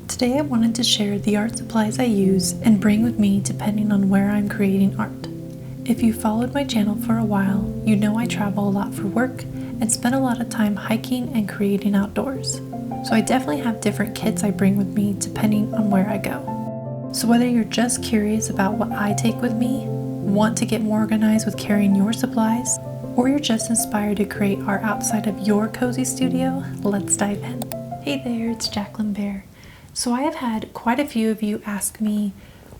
Today I wanted to share the art supplies I use and bring with me depending on where I'm creating art. If you followed my channel for a while, you know I travel a lot for work and spend a lot of time hiking and creating outdoors. So I definitely have different kits I bring with me depending on where I go. So whether you're just curious about what I take with me, want to get more organized with carrying your supplies, or you're just inspired to create art outside of your cozy studio, let's dive in. Hey there, it's Jacqueline Bear. So I have had quite a few of you ask me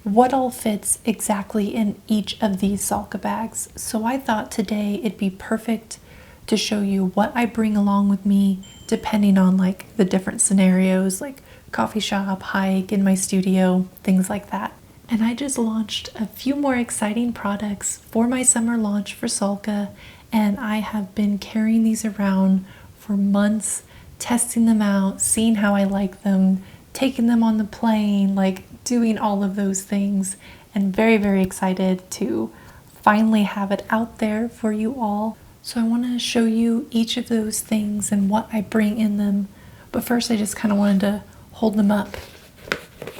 what all fits exactly in each of these Sälka bags. So I thought today it'd be perfect to show you what I bring along with me depending on like the different scenarios, like coffee shop, hike, in my studio, things like that. And I just launched a few more exciting products for my summer launch for Sälka, and I have been carrying these around for months, testing them out, seeing how I like them, taking them on the plane, like doing all of those things, and very, very excited to finally have it out there for you all. So I want to show you each of those things and what I bring in them. But first I just kind of wanted to hold them up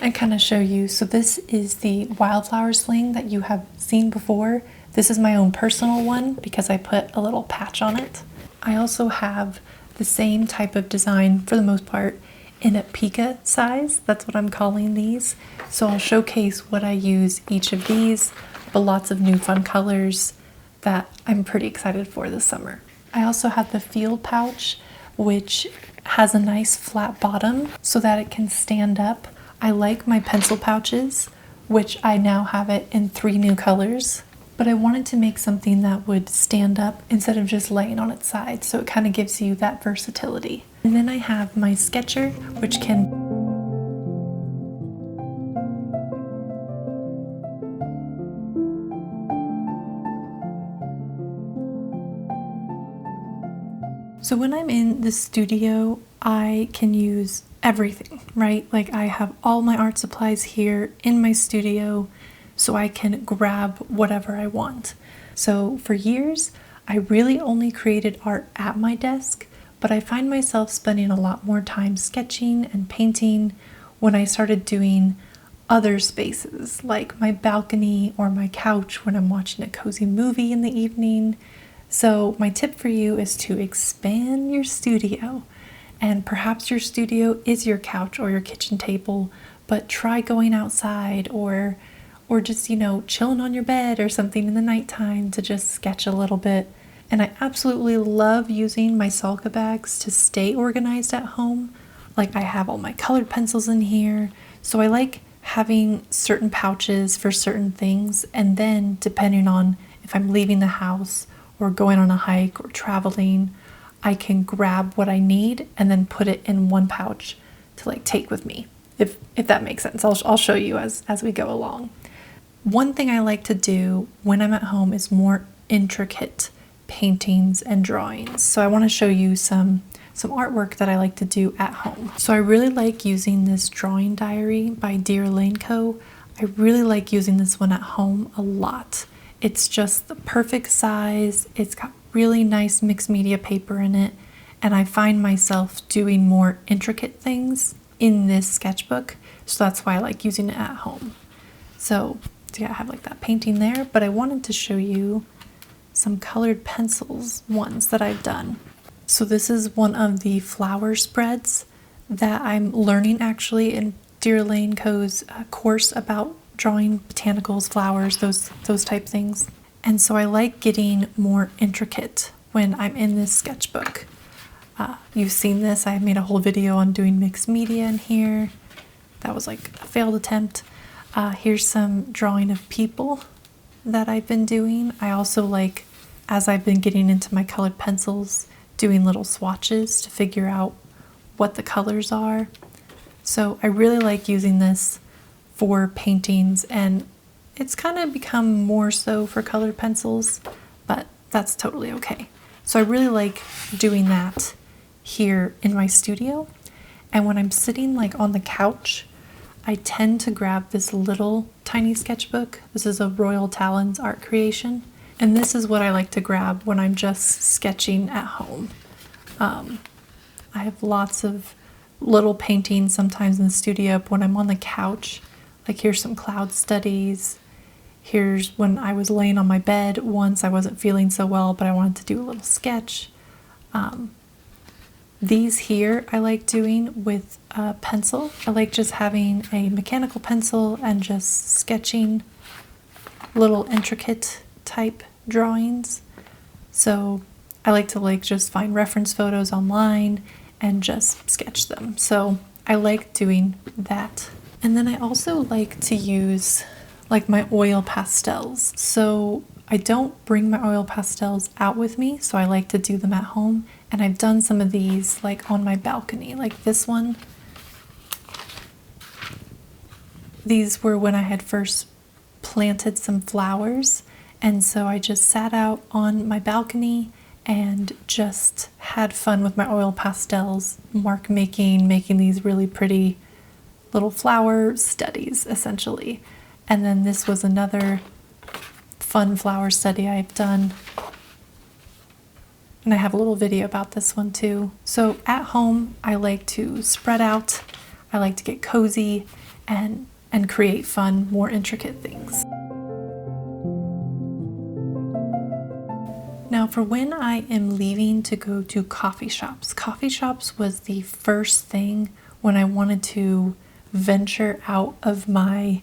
and kind of show you. So this is the wildflower sling that you have seen before. This is my own personal one because I put a little patch on it. I also have the same type of design for the most part in a pica size. That's what I'm calling these. So I'll showcase what I use each of these, but lots of new fun colors that I'm pretty excited for this summer. I also have the field pouch, which has a nice flat bottom so that it can stand up. I like my pencil pouches, which I now have it in 3 new colors, but I wanted to make something that would stand up instead of just laying on its side, so it kind of gives you that versatility. And then I have my sketcher, which can So when I'm in the studio, I can use everything, right? Like I have all my art supplies here in my studio, so I can grab whatever I want. So for years, I really only created art at my desk, but I find myself spending a lot more time sketching and painting when I started doing other spaces, like my balcony or my couch when I'm watching a cozy movie in the evening. So my tip for you is to expand your studio, and perhaps your studio is your couch or your kitchen table, but try going outside or just, chilling on your bed or something in the nighttime to just sketch a little bit. And I absolutely love using my Sälka bags to stay organized at home. Like I have all my colored pencils in here, so I like having certain pouches for certain things, and then depending on if I'm leaving the house or going on a hike or traveling, I can grab what I need and then put it in one pouch to like take with me, if that makes sense. I'll show you as we go along. One thing I like to do when I'm at home is more intricate paintings and drawings. So I want to show you some artwork that I like to do at home. So I really like using this drawing diary by Dear Lane Co. I really like using this one at home a lot. It's just the perfect size. It's got really nice mixed media paper in it, and I find myself doing more intricate things in this sketchbook, so that's why I like using it at home. So yeah, I have like that painting there, but I wanted to show you some colored pencils ones that I've done. So this is one of the flower spreads that I'm learning actually in Dear Lane Co.'s course about drawing botanicals, flowers, those type things. And so I like getting more intricate when I'm in this sketchbook. You've seen this. I made a whole video on doing mixed media in here. That was like a failed attempt. Here's some drawing of people that I've been doing. I also like, as I've been getting into my colored pencils, doing little swatches to figure out what the colors are. So I really like using this for paintings, and it's kind of become more so for colored pencils, but that's totally okay. So I really like doing that here in my studio. And when I'm sitting like on the couch, I tend to grab this little tiny sketchbook. This is a Royal Talons art creation. And this is what I like to grab when I'm just sketching at home. I have lots of little paintings sometimes in the studio when I'm on the couch. Like here's some cloud studies. Here's when I was laying on my bed once I wasn't feeling so well, but I wanted to do a little sketch. These here I like doing with a pencil. I like just having a mechanical pencil and just sketching little intricate type drawings. So I like to just find reference photos online and just sketch them. So I like doing that. And then I also like to use like my oil pastels. So I don't bring my oil pastels out with me, so I like to do them at home. And I've done some of these like on my balcony, like this one. These were when I had first planted some flowers, and so I just sat out on my balcony and just had fun with my oil pastels, mark making these really pretty little flower studies essentially. And then this was another fun flower study I've done. And I have a little video about this one too. So at home, I like to spread out. I like to get cozy and create fun, more intricate things. Now for when I am leaving to go to coffee shops. Coffee shops was the first thing when I wanted to venture out of my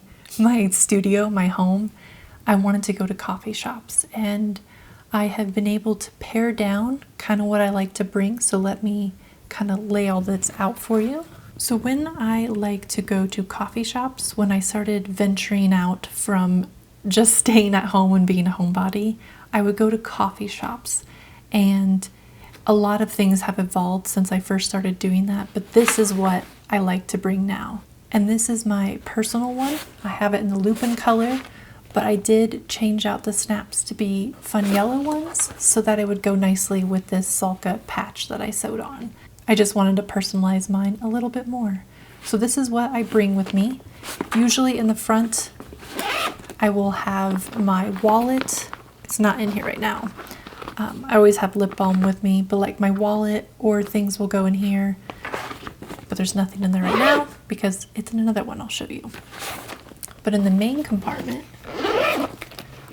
studio, my home. I wanted to go to coffee shops, and I have been able to pare down kind of what I like to bring. So let me kind of lay all this out for you. So when I like to go to coffee shops, when I started venturing out from just staying at home and being a homebody, I would go to coffee shops, and a lot of things have evolved since I first started doing that, but this is what I like to bring now. And this is my personal one. I have it in the Lupin color, but I did change out the snaps to be fun yellow ones so that it would go nicely with this Sälka patch that I sewed on. I just wanted to personalize mine a little bit more. So this is what I bring with me. Usually in the front, I will have my wallet. It's not in here right now. I always have lip balm with me, but like my wallet or things will go in here. But there's nothing in there right now because it's in another one I'll show you. But in the main compartment,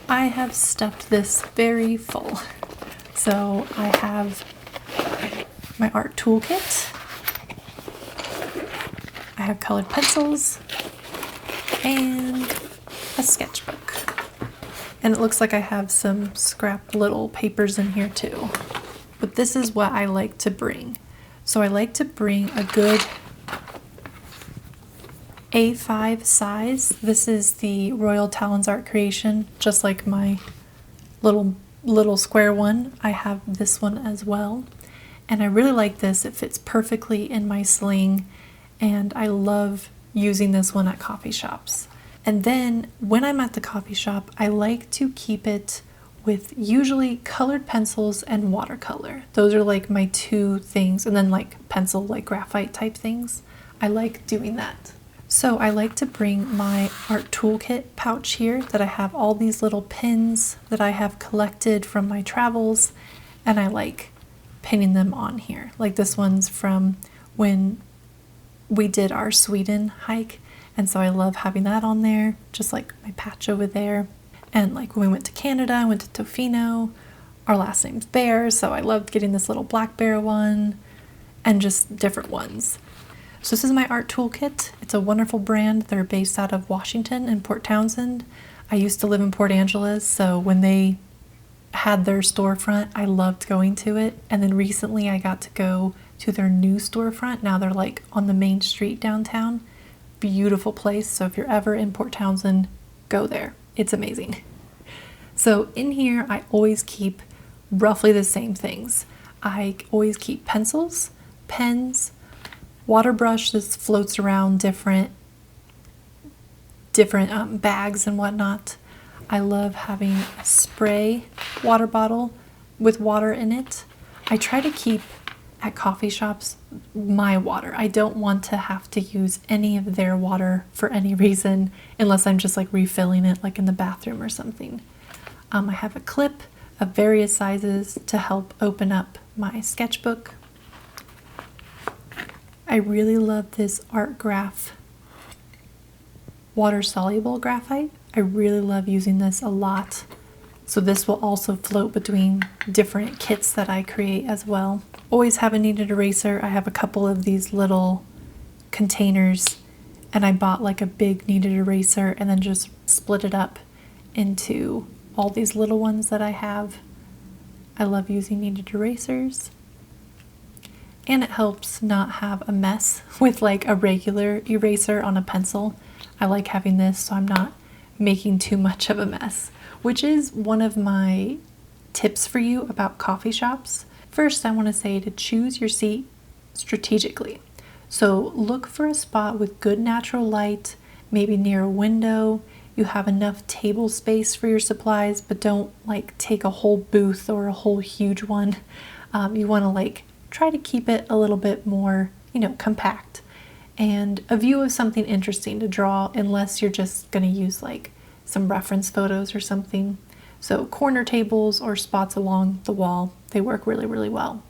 I have stuffed this very full. So I have my art toolkit. I have colored pencils and a sketchbook. And it looks like I have some scrap little papers in here too. But this is what I like to bring. So I like to bring a good A5 size. This is the Royal Talons Art Creation, just like my little square one. I have this one as well. And I really like this. It fits perfectly in my sling, and I love using this one at coffee shops. And then when I'm at the coffee shop, I like to keep it with usually colored pencils and watercolor. Those are like my two things, and then like pencil, like graphite type things. I like doing that. So I like to bring my art toolkit pouch here that I have all these little pins that I have collected from my travels, and I like pinning them on here. Like this one's from when we did our Sweden hike, and so I love having that on there, just like my patch over there. And like when we went to Canada, I went to Tofino. Our last name's Bear, so I loved getting this little black bear one and just different ones. So this is my art toolkit. It's a wonderful brand. They're based out of Washington and Port Townsend. I used to live in Port Angeles, so when they had their storefront, I loved going to it. And then recently I got to go to their new storefront. Now they're like on the main street downtown. Beautiful place. So if you're ever in Port Townsend, go there. It's amazing. So in here, I always keep roughly the same things. I always keep pencils, pens, water brush that floats around different bags and whatnot. I love having a spray water bottle with water in it. I try to keep at coffee shops my water. I don't want to have to use any of their water for any reason unless I'm just like refilling it like in the bathroom or something. I have a clip of various sizes to help open up my sketchbook. I really love this Art Graph water soluble graphite. I really love using this a lot. So this will also float between different kits that I create as well. Always have a kneaded eraser. I have a couple of these little containers, and I bought like a big kneaded eraser and then just split it up into all these little ones that I have. I love using kneaded erasers. And it helps not have a mess with like a regular eraser on a pencil. I like having this so I'm not making too much of a mess, which is one of my tips for you about coffee shops. First, I want to say to choose your seat strategically. So look for a spot with good natural light, maybe near a window. You have enough table space for your supplies, but don't like take a whole booth or a whole huge one. You want to like try to keep it a little bit more, compact, and a view of something interesting to draw, unless you're just going to use like some reference photos or something. So corner tables or spots along the wall, they work really, really well.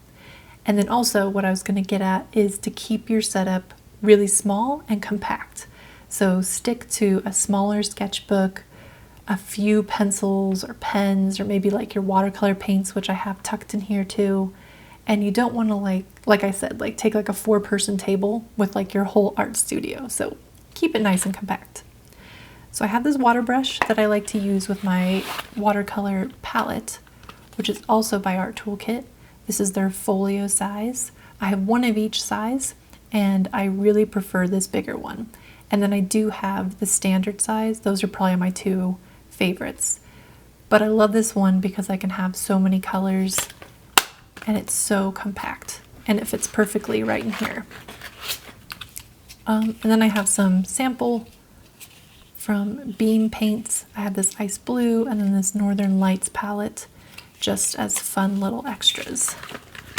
And then also what I was going to get at is to keep your setup really small and compact. So stick to a smaller sketchbook, a few pencils or pens, or maybe like your watercolor paints, which I have tucked in here too. And you don't want to like I said, like take like a 4-person table with like your whole art studio. So keep it nice and compact. So I have this water brush that I like to use with my watercolor palette, which is also by Art Toolkit. This is their folio size. I have one of each size, and I really prefer this bigger one. And then I do have the standard size. Those are probably my 2 favorites. But I love this one because I can have so many colors, and it's so compact, and it fits perfectly right in here. And then I have some sample from Beam Paints. I have this ice blue and then this Northern Lights palette, just as fun little extras.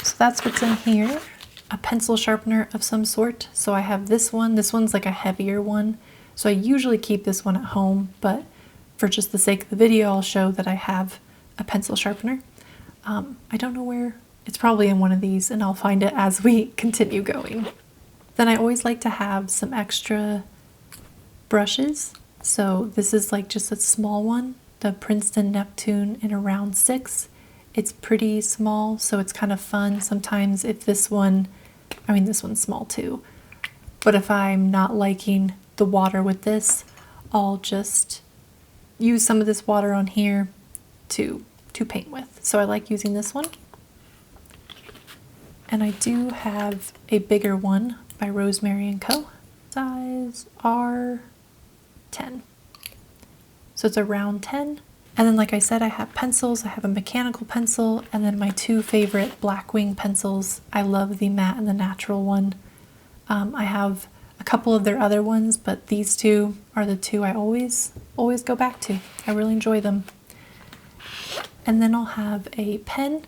So that's what's in here. A pencil sharpener of some sort. So I have this one. This one's like a heavier one. So I usually keep this one at home, but for just the sake of the video, I'll show that I have a pencil sharpener. I don't know where. It's probably in one of these, and I'll find it as we continue going. Then I always like to have some extra brushes. So this is like just a small one, the Princeton Neptune in a round 6. It's pretty small, so it's kind of fun. Sometimes if this one's small too, but if I'm not liking the water with this, I'll just use some of this water on here to paint with. So I like using this one. And I do have a bigger one by Rosemary & Co. Size R10. So it's a round 10. And then like I said, I have pencils. I have a mechanical pencil, and then my 2 favorite Blackwing pencils. I love the matte and the natural one. I have a couple of their other ones, but these 2 are the 2 I always go back to. I really enjoy them. And then I'll have a pen.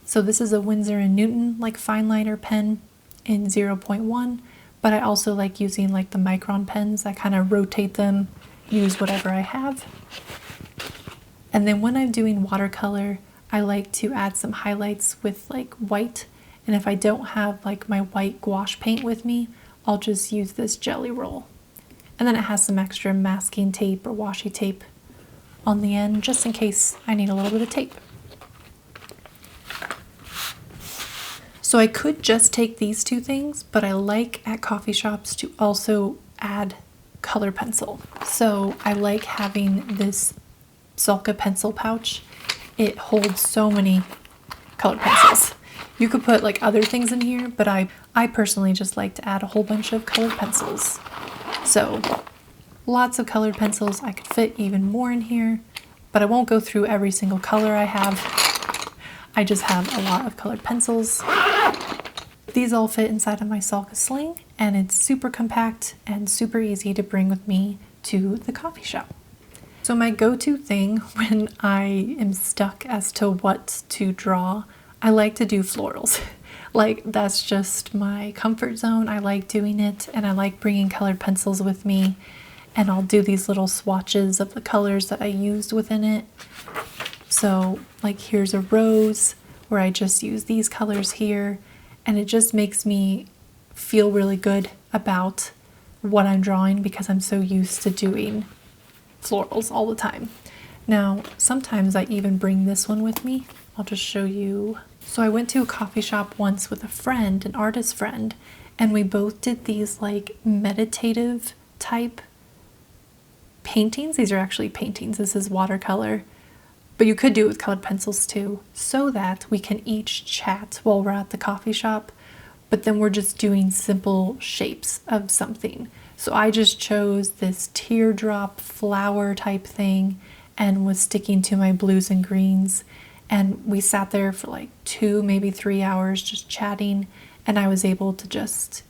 So this is a Winsor & Newton like fine liner pen in 0.1, but I also like using like the micron pens. I kind of rotate them, use whatever I have. And then when I'm doing watercolor, I like to add some highlights with like white. And if I don't have like my white gouache paint with me, I'll just use this jelly roll. And then it has some extra masking tape or washi tape on the end, just in case I need a little bit of tape. So I could just take these 2 things, but I like at coffee shops to also add color pencil. So I like having this Sälka pencil pouch. It holds so many colored pencils. You could put like other things in here, but I personally just like to add a whole bunch of colored pencils. So lots of colored pencils. I could fit even more in here, but I won't go through every single color I have. I just have a lot of colored pencils. These all fit inside of my Sälka sling, and it's super compact and super easy to bring with me to the coffee shop. So my go-to thing when I am stuck as to what to draw, I like to do florals. Like that's just my comfort zone. I like doing it, and I like bringing colored pencils with me, and I'll do these little swatches of the colors that I used within it. So like here's a rose where I just use these colors here, and it just makes me feel really good about what I'm drawing because I'm so used to doing florals all the time. Now, sometimes I even bring this one with me. I'll just show you. So I went to a coffee shop once with a friend, an artist friend, and we both did these like meditative type paintings. These are actually paintings. This is watercolor, but you could do it with colored pencils too, so that we can each chat while we're at the coffee shop, but then we're just doing simple shapes of something. So I just chose this teardrop flower type thing and was sticking to my blues and greens. And we sat there for like 2, maybe 3 hours just chatting. And I was able to just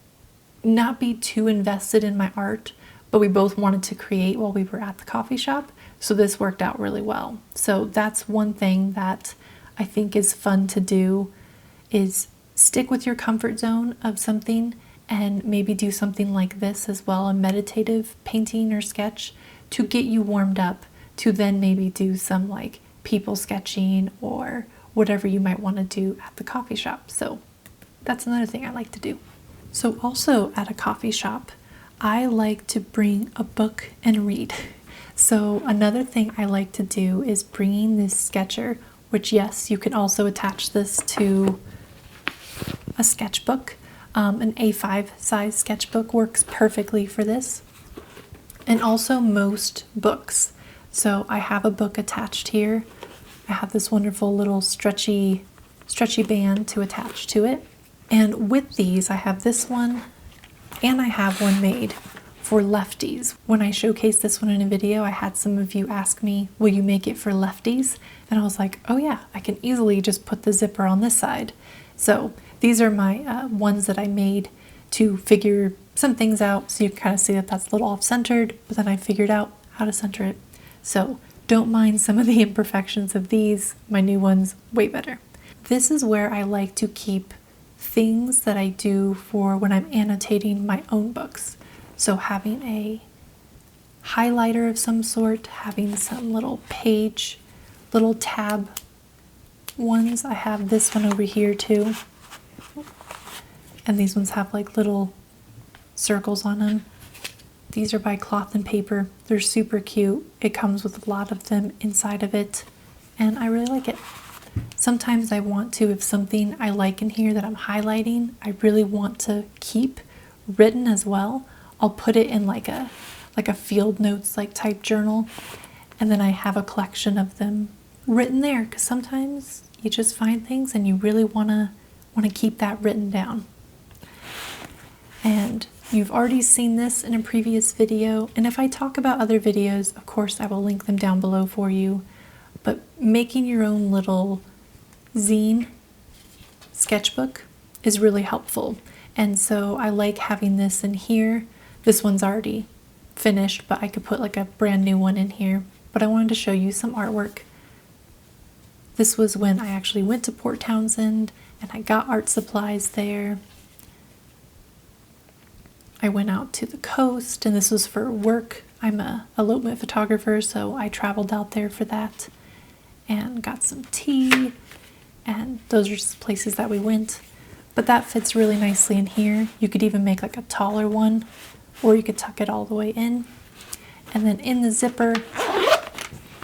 not be too invested in my art, but we both wanted to create while we were at the coffee shop. So this worked out really well. So that's one thing that I think is fun to do, is stick with your comfort zone of something and maybe do something like this as well, a meditative painting or sketch to get you warmed up to then maybe do some like people sketching or whatever you might want to do at the coffee shop. So that's another thing I like to do. So also at a coffee shop, I like to bring a book and read. So another thing I like to do is bringing this sketcher, which yes, you can also attach this to a sketchbook. An A5 size sketchbook works perfectly for this. And also most books. So I have a book attached here. I have this wonderful little stretchy band to attach to it. And with these, I have this one and I have one made for lefties. When I showcased this one in a video, I had some of you ask me, will you make it for lefties? And I was like, oh yeah, I can easily just put the zipper on this side. So these are my ones that I made to figure some things out. So you can kind of see that that's a little off-centered, but then I figured out how to center it. So don't mind some of the imperfections of these. My new one's way better. This is where I like to keep things that I do for when I'm annotating my own books. So having a highlighter of some sort, having some little page, little tab ones. I have this one over here too. And these ones have like little circles on them. These are by Cloth and Paper. They're super cute. It comes with a lot of them inside of it, and I really like it. Sometimes I want to, if something I like in here that I'm highlighting, I really want to keep written as well, I'll put it in like a field notes like type journal, and then I have a collection of them written there, because sometimes you just find things and you really want to keep that written down. And you've already seen this in a previous video, and if I talk about other videos, of course I will link them down below for you, but making your own little zine sketchbook is really helpful. And so I like having this in here. This one's already finished, but I could put like a brand new one in here. But I wanted to show you some artwork. This was when I actually went to Port Townsend and I got art supplies there. I went out to the coast, and this was for work. I'm a elopement photographer, so I traveled out there for that and got some tea, and those are just places that we went. But that fits really nicely in here. You could even make like a taller one, or you could tuck it all the way in. And then in the zipper,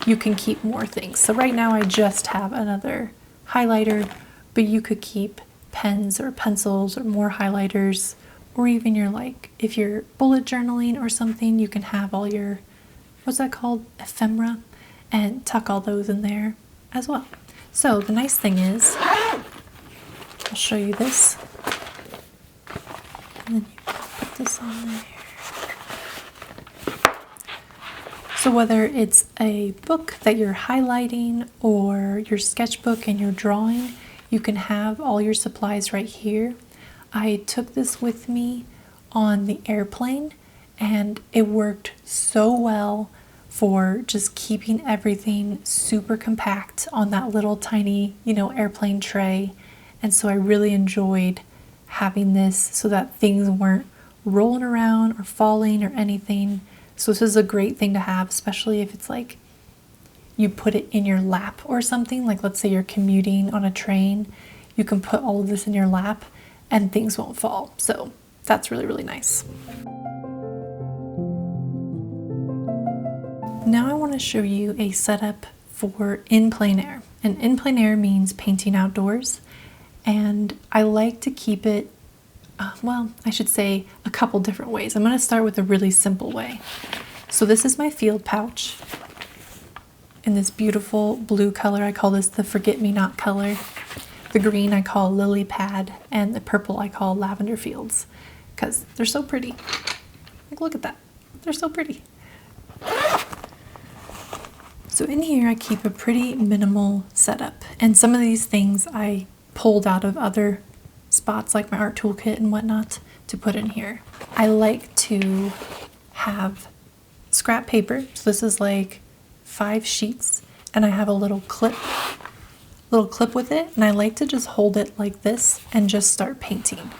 you can keep more things. So right now I just have another highlighter, but you could keep pens or pencils or more highlighters, or even your, like, if you're bullet journaling or something, you can have all your, what's that called, ephemera, and tuck all those in there as well. So the nice thing is, I'll show you this, and then you can put this on there. So whether it's a book that you're highlighting or your sketchbook and you're drawing, you can have all your supplies right here. I took this with me on the airplane, and it worked so well for just keeping everything super compact on that little tiny, airplane tray. And so I really enjoyed having this so that things weren't rolling around or falling or anything. So this is a great thing to have, especially if it's like you put it in your lap or something. Like let's say you're commuting on a train, you can put all of this in your lap and things won't fall. So that's really, really nice. Now I want to show you a setup for in plein air. And in plein air means painting outdoors. And I like to keep it, well, I should say a couple different ways. I'm going to start with a really simple way. So this is my field pouch in this beautiful blue color. I call this the forget-me-not color. The green I call lily pad, and the purple I call lavender fields, because they're so pretty. Like, look at that. They're so pretty. So in here I keep a pretty minimal setup, and some of these things I pulled out of other spots like my art toolkit and whatnot to put in here. I like to have scrap paper. So this is like 5 sheets, and I have a little clip with it, and I like to just hold it like this and just start painting.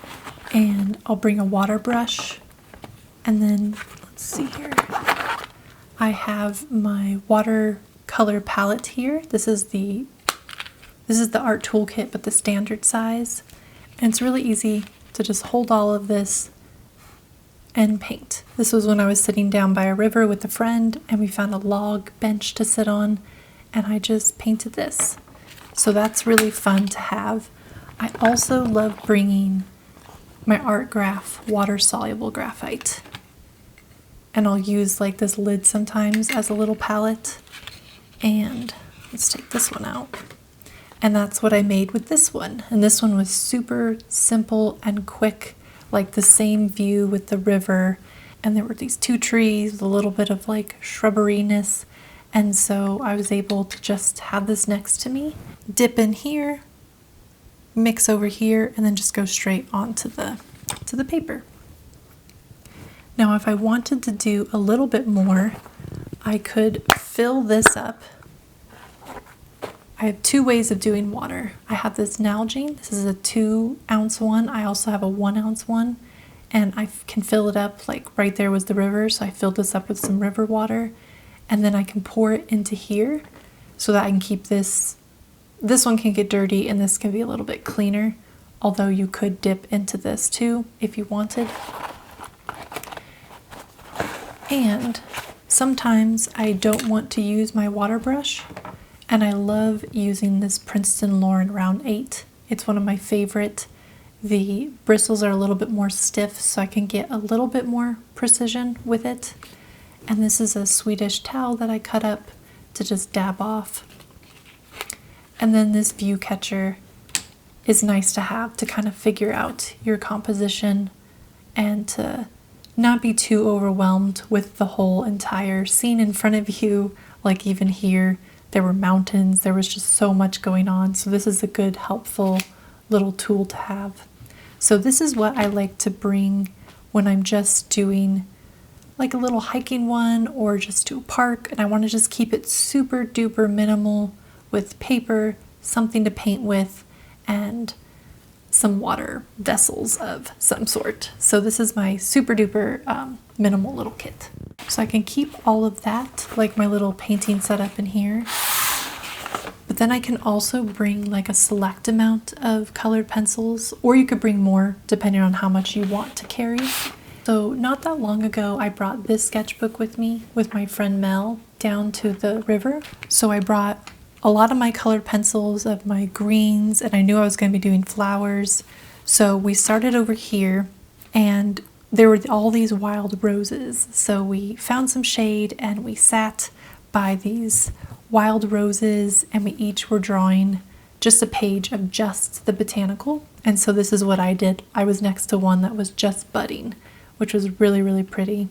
And I'll bring a water brush, and then let's see here. I have my watercolor palette here. This is the art toolkit, but the standard size. And it's really easy to just hold all of this and paint. This was when I was sitting down by a river with a friend, and we found a log bench to sit on, and I just painted this. So that's really fun to have. I also love bringing my art graph water-soluble graphite. And I'll use like this lid sometimes as a little palette. And let's take this one out. And that's what I made with this one. And this one was super simple and quick, like the same view with the river. And there were these 2 trees with a little bit of like shrubberyness. And so I was able to just have this next to me, dip in here, mix over here, and then just go straight onto the paper. Now, if I wanted to do a little bit more, I could fill this up. I have 2 ways of doing water. I have this Nalgene. This is a 2-ounce one. I also have a 1-ounce one, and I can fill it up like right there was the river. So I filled this up with some river water, and then I can pour it into here so that I can keep this. This one can get dirty, and this can be a little bit cleaner, although you could dip into this too if you wanted. And sometimes I don't want to use my water brush, and I love using this Princeton Lauren Round 8. It's one of my favorite. The bristles are a little bit more stiff, so I can get a little bit more precision with it. And this is a Swedish towel that I cut up to just dab off. And then this view catcher is nice to have to kind of figure out your composition and to not be too overwhelmed with the whole entire scene in front of you. Like even here, there were mountains, there was just so much going on. So this is a good, helpful little tool to have. So this is what I like to bring when I'm just doing like a little hiking one or just to a park, and I want to just keep it super duper minimal with paper, something to paint with, and some water vessels of some sort. So this is my super duper minimal little kit. So I can keep all of that, like my little painting setup in here. But then I can also bring like a select amount of colored pencils, or you could bring more depending on how much you want to carry. So not that long ago, I brought this sketchbook with me with my friend Mel down to the river. So I brought a lot of my colored pencils of my greens, and I knew I was going to be doing flowers. So we started over here, and there were all these wild roses. So we found some shade, and we sat by these wild roses, and we each were drawing just a page of just the botanical. And so this is what I did. I was next to one that was just budding, which was really, really pretty.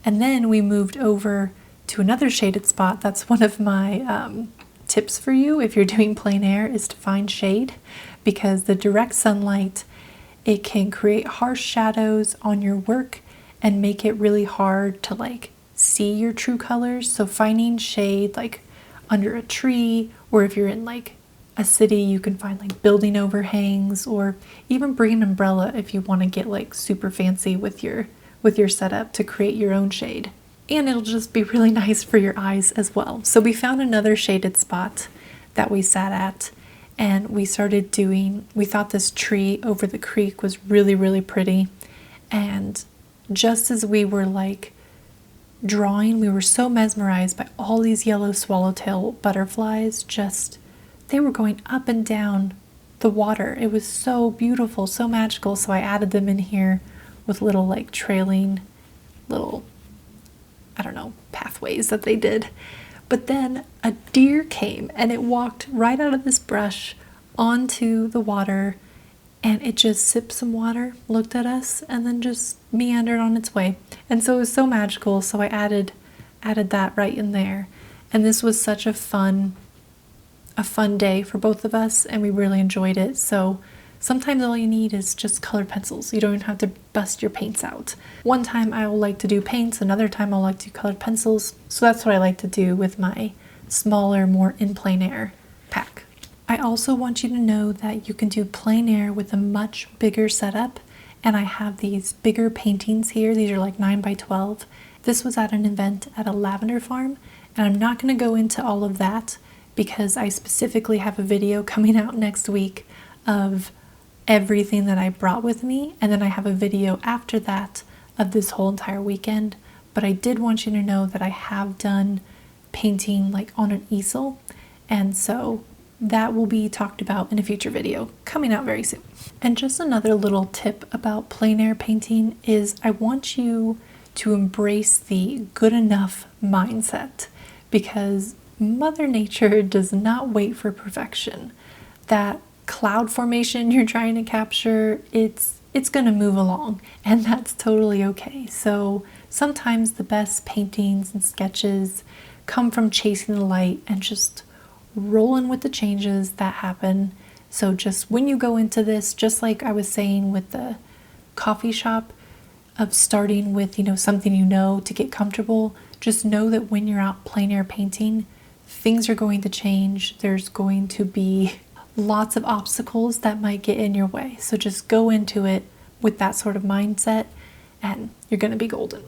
And then we moved over to another shaded spot. That's one of my tips for you if you're doing plein air, is to find shade, because the direct sunlight, it can create harsh shadows on your work and make it really hard to like see your true colors. So finding shade like under a tree, or if you're in like a city, you can find like building overhangs, or even bring an umbrella if you want to get like super fancy with your setup to create your own shade. And it'll just be really nice for your eyes as well. So we found another shaded spot that we sat at, and we started doing, we thought this tree over the creek was really, really pretty. And just as we were like drawing, we were so mesmerized by all these yellow swallowtail butterflies. They were going up and down the water. It was so beautiful, so magical. So I added them in here with little like trailing little, I don't know, pathways that they did. But then a deer came and it walked right out of this brush onto the water, and it just sipped some water, looked at us, and then just meandered on its way. And so it was so magical. So I added that right in there. And this was such a fun day for both of us, and we really enjoyed it. So sometimes all you need is just colored pencils. You don't even have to bust your paints out. One time I will like to do paints, another time I'll like to do colored pencils. So that's what I like to do with my smaller, more in plein air pack. I also want you to know that you can do plein air with a much bigger setup, and I have these bigger paintings here. These are like 9 by 12. This was at an event at a lavender farm, and I'm not going to go into all of that because I specifically have a video coming out next week of everything that I brought with me, and then I have a video after that of this whole entire weekend. But I did want you to know that I have done painting like on an easel, and so that will be talked about in a future video coming out very soon. And just another little tip about plein air painting is I want you to embrace the good enough mindset, because Mother Nature does not wait for perfection. That cloud formation you're trying to capture, it's going to move along, and that's totally okay. So sometimes the best paintings and sketches come from chasing the light and just rolling with the changes that happen. So just when you go into this, just like I was saying with the coffee shop, of starting with, something to get comfortable, just know that when you're out plein air painting, things are going to change. There's going to be lots of obstacles that might get in your way. So just go into it with that sort of mindset and you're going to be golden.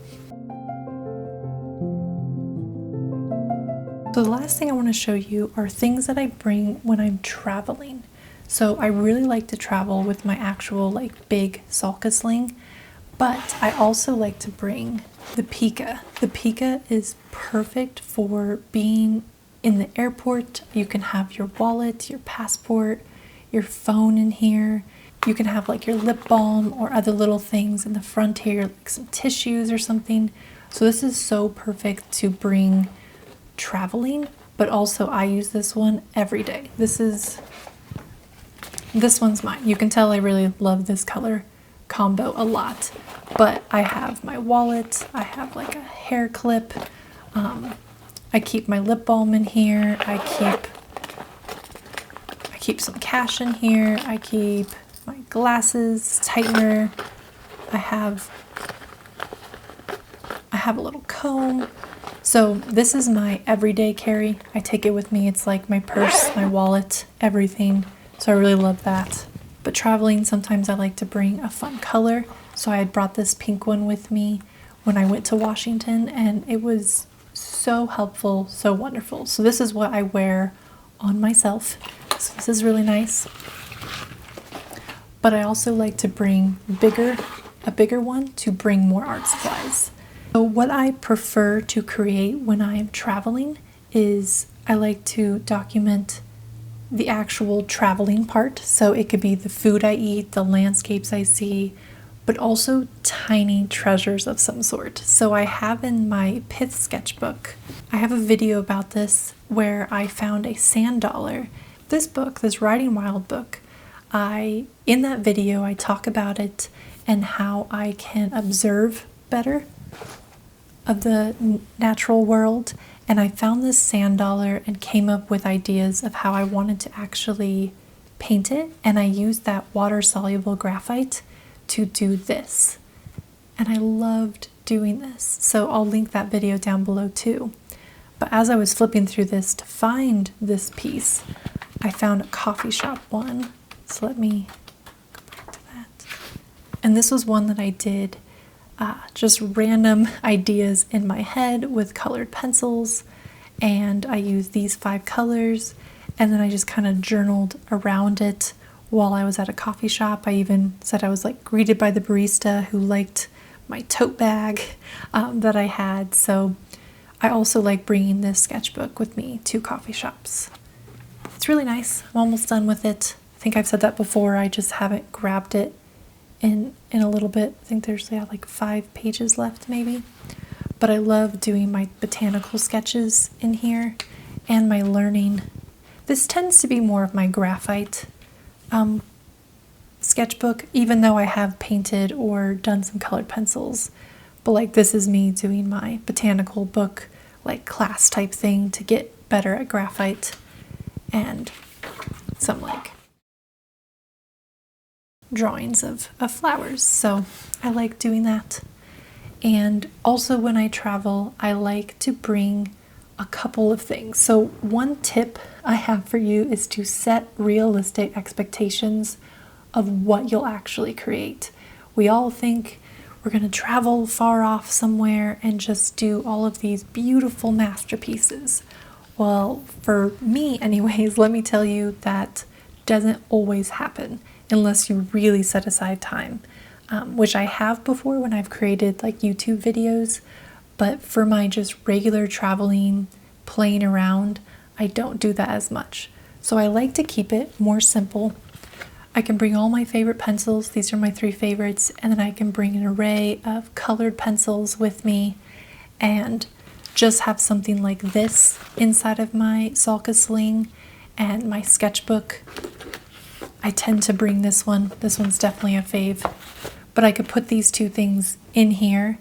So the last thing I want to show you are things that I bring when I'm traveling. So I really like to travel with my actual big Sälka sling, but I also like to bring the Pika. The Pika is perfect for being in the airport. You can have your wallet, your passport, your phone in here. You can have your lip balm or other little things in the front here, like some tissues or something. So this is so perfect to bring traveling, but also I use this one every day. This one's mine. You can tell I really love this color combo a lot, but I have my wallet, I have a hair clip, I keep my lip balm in here, I keep some cash in here, I keep my glasses, tightener, I have a little comb. So this is my everyday carry. I take it with me. It's like my purse, my wallet, everything. So I really love that. But traveling, sometimes I like to bring a fun color. So I had brought this pink one with me when I went to Washington, and it was so helpful, so wonderful. So this is what I wear on myself. So this is really nice. But I also like to bring a bigger one to bring more art supplies. So what I prefer to create when I am traveling is I like to document the actual traveling part. So it could be the food I eat, the landscapes I see, but also tiny treasures of some sort. So I have in my Pith sketchbook, I have a video about this where I found a sand dollar. This book, this Riding Wild book, in that video I talk about it and how I can observe better of the natural world, and I found this sand dollar and came up with ideas of how I wanted to actually paint it, and I used that water-soluble graphite to do this, and I loved doing this. So I'll link that video down below too. But as I was flipping through this to find this piece, I found a coffee shop one. So let me go back to that. And this was one that I did just random ideas in my head with colored pencils, and I used these 5 colors, and then I just kind of journaled around it while I was at a coffee shop. I even said I was like greeted by the barista who liked my tote bag that I had. So I also like bringing this sketchbook with me to coffee shops. It's really nice. I'm almost done with it. I think I've said that before. I just haven't grabbed it in a little bit. I think there's like 5 pages left maybe. But I love doing my botanical sketches in here and my learning. This tends to be more of my graphite sketchbook, even though I have painted or done some colored pencils. But like this is me doing my botanical book, like class type thing to get better at graphite and some like drawings of flowers. So I like doing that. And also when I travel, I like to bring a couple of things. So one tip I have for you is to set realistic expectations of what you'll actually create. We all think we're going to travel far off somewhere and just do all of these beautiful masterpieces. Well, for me anyways, let me tell you that doesn't always happen unless you really set aside time, which I have before when I've created like YouTube videos, but for my just regular traveling, playing around, I don't do that as much. So I like to keep it more simple. I can bring all my favorite pencils. These are my 3 favorites. And then I can bring an array of colored pencils with me and just have something like this inside of my Sälka sling and my sketchbook. I tend to bring this one. This one's definitely a fave. But I could put these 2 things in here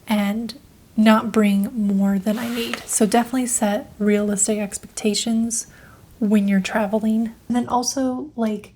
and not bring more than I need. So definitely set realistic expectations when you're traveling. And then also like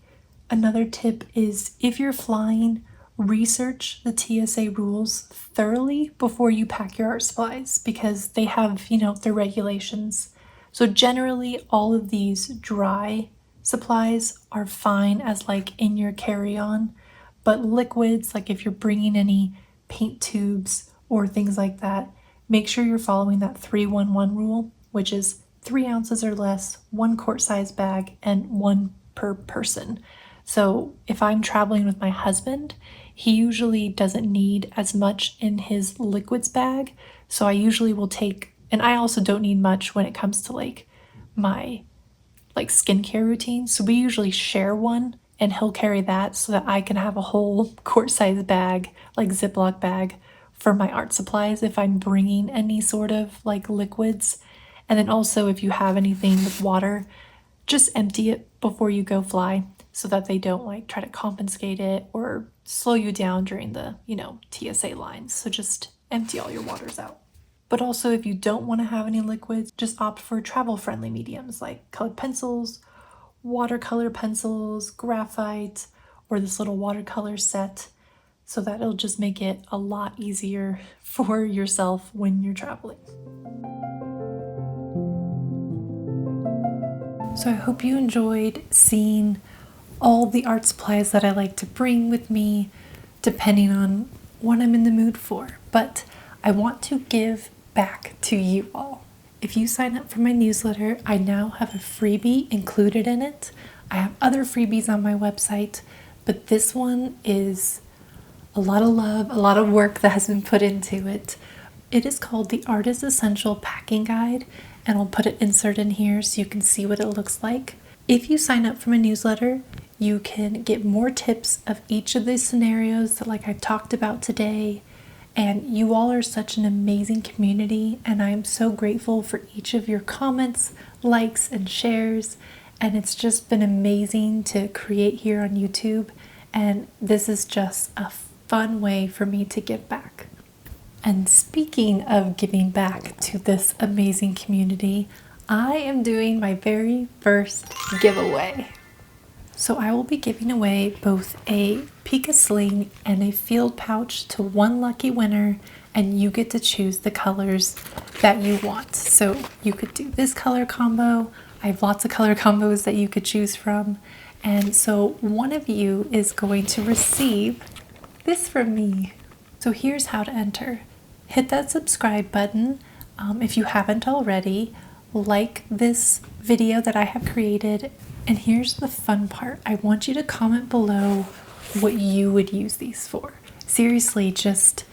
another tip is if you're flying, research the TSA rules thoroughly before you pack your art supplies because they have, their regulations. So generally all of these dry supplies are fine as like in your carry-on, but liquids, like if you're bringing any paint tubes or things like that, make sure you're following that 3-1-1 rule, which is 3 ounces or less, 1 quart size bag, and 1 per person. So if I'm traveling with my husband, he usually doesn't need as much in his liquids bag. So I usually will take, and I also don't need much when it comes to like my like skincare routine. So we usually share one and he'll carry that so that I can have a whole quart size bag, like Ziploc bag for my art supplies if I'm bringing any sort of like liquids. And then also if you have anything with water, just empty it before you go fly so that they don't like try to confiscate it or slow you down during the, TSA lines. So just empty all your waters out. But also if you don't want to have any liquids, just opt for travel-friendly mediums like colored pencils, watercolor pencils, graphite, or this little watercolor set so that it'll just make it a lot easier for yourself when you're traveling. So I hope you enjoyed seeing all the art supplies that I like to bring with me depending on what I'm in the mood for. But I want to give back to you all. If you sign up for my newsletter, I now have a freebie included in it. I have other freebies on my website, but this one is a lot of love, a lot of work that has been put into it. It is called the Artist Essential Packing Guide, and I'll put an insert in here so you can see what it looks like. If you sign up for my newsletter, you can get more tips of each of these scenarios that like I talked about today. And you all are such an amazing community, and I am so grateful for each of your comments, likes, and shares. And it's just been amazing to create here on YouTube. And this is just a fun way for me to give back. And speaking of giving back to this amazing community, I am doing my very first giveaway. So I will be giving away both a Pika sling and a field pouch to one lucky winner, and you get to choose the colors that you want. So you could do this color combo. I have lots of color combos that you could choose from. And so one of you is going to receive this from me. So here's how to enter. Hit that subscribe button if you haven't already. Like this video that I have created And here's the fun part. I want you to comment below what you would use these for. Seriously, just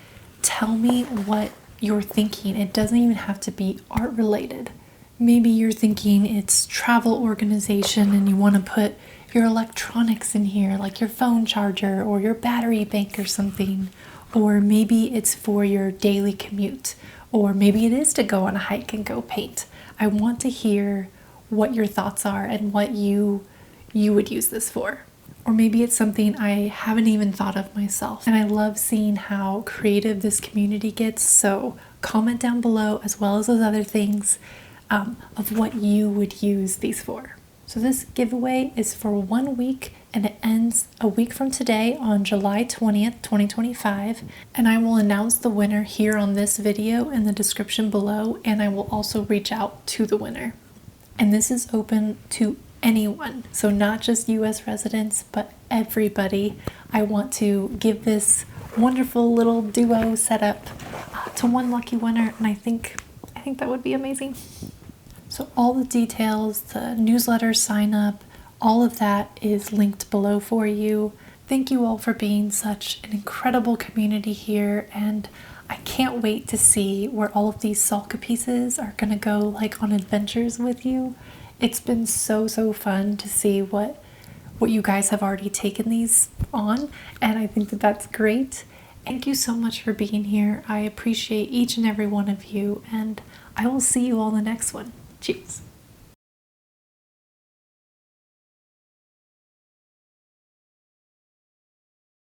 tell me what you're thinking. It doesn't even have to be art related. Maybe you're thinking it's travel organization and you want to put your electronics in here, like your phone charger or your battery bank or something. Or maybe it's for your daily commute. Or maybe it is to go on a hike and go paint. I want to hear what your thoughts are and what you would use this for. Or maybe it's something I haven't even thought of myself. And I love seeing how creative this community gets. So comment down below, as well as those other things, of what you would use these for. So this giveaway is for 1 week, and it ends a week from today on July 20th, 2025. And I will announce the winner here on this video in the description below, and I will also reach out to the winner. And this is open to anyone, so not just US residents, but everybody. I want to give this wonderful little duo setup to one lucky winner, and I think that would be amazing. So all the details, the newsletter sign up, all of that is linked below for you. Thank you all for being such an incredible community here, and I can't wait to see where all of these Sälka pieces are gonna go, like on adventures with you. It's been so fun to see what you guys have already taken these on, and I think that that's great. Thank you so much for being here. I appreciate each and every one of you, and I will see you all in the next one. Cheers.